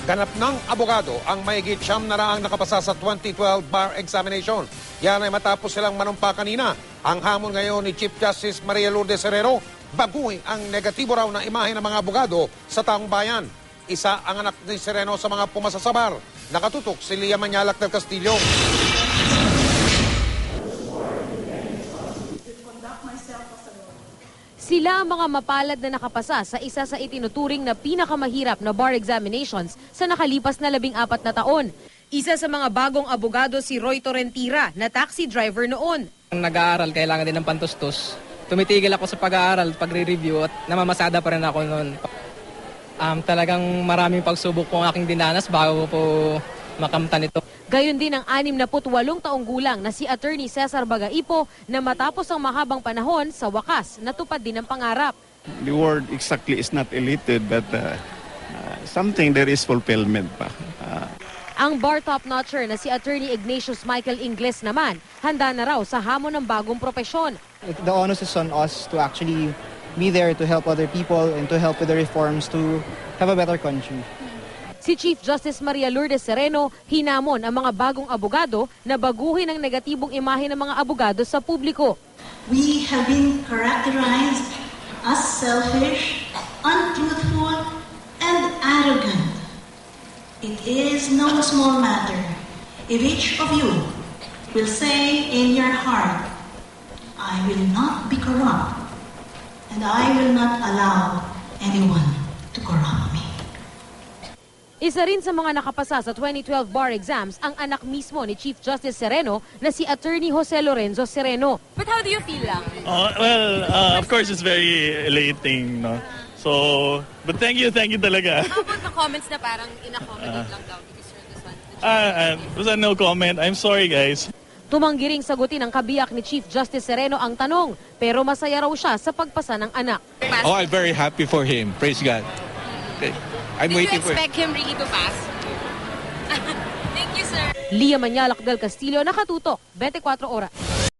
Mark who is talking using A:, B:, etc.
A: Ganap ng abogado ang mahigit 900 nakapasa sa 2012 bar examination. Yan ay matapos silang manumpa kanina. Ang hamon ngayon ni Chief Justice Maria Lourdes Herrero, baguhin ang negatibo raw na imahe ng mga abogado sa taong bayan. Isa ang anak ni Sereno sa mga pumasa sa bar. Nakatutok si Lia Manyalak del Castillo.
B: Sila ang mga mapalad na nakapasa sa isa sa itinuturing na pinakamahirap na bar examinations sa nakalipas na 14 na taon. Isa sa mga bagong abogado si Roy Torrentira na taxi driver noon.
C: Nag-aaral, kailangan din ng pantustos. Tumitigil ako sa pag-aaral, pagre-review at namamasada pa rin ako noon. Talagang maraming pagsubok po ang aking dinanas bago po makamtan ito.
B: Gayon din ang 68 taong gulang na si Attorney Cesar Bagaipo na matapos ang mahabang panahon sa wakas natupad din ang pangarap.
D: The word exactly is not elated but something there is fulfillment pa.
B: Ang bar top-notcher na si Attorney Ignatius Michael Ingles naman, handa na raw sa hamon ng bagong propesyon.
E: The onus is on us to actually be there to help other people and to help with the reforms to have a better country.
B: Si Chief Justice Maria Lourdes Sereno hinamon ang mga bagong abogado na baguhin ang negatibong imahe ng mga abogado sa publiko.
F: We have been characterized as selfish, untruthful, and arrogant. It is no small matter if each of you will say in your heart, I will not be corrupt, and I will not allow anyone to corrupt me.
B: Isa rin sa mga nakapasa sa 2012 bar exams ang anak mismo ni Chief Justice Sereno na si Attorney Jose Lorenzo Sereno. But how do you feel lang?
G: Of course it's very elating, no? So, but thank you talaga.
B: How about the comments na parang in-accommodate lang daw because you're this one?
G: Basta no comment. I'm sorry, guys.
B: Tumanggi ring sagutin ng kabiyak ni Chief Justice Sereno ang tanong, pero masaya raw siya sa pagpasa ng anak.
H: Oh, I'm very happy for him. Praise God. Okay. I'm waiting for
B: expect him really to pass? Thank you, sir. Lia Manyalak del Castillo, nakatutok, 24 oras.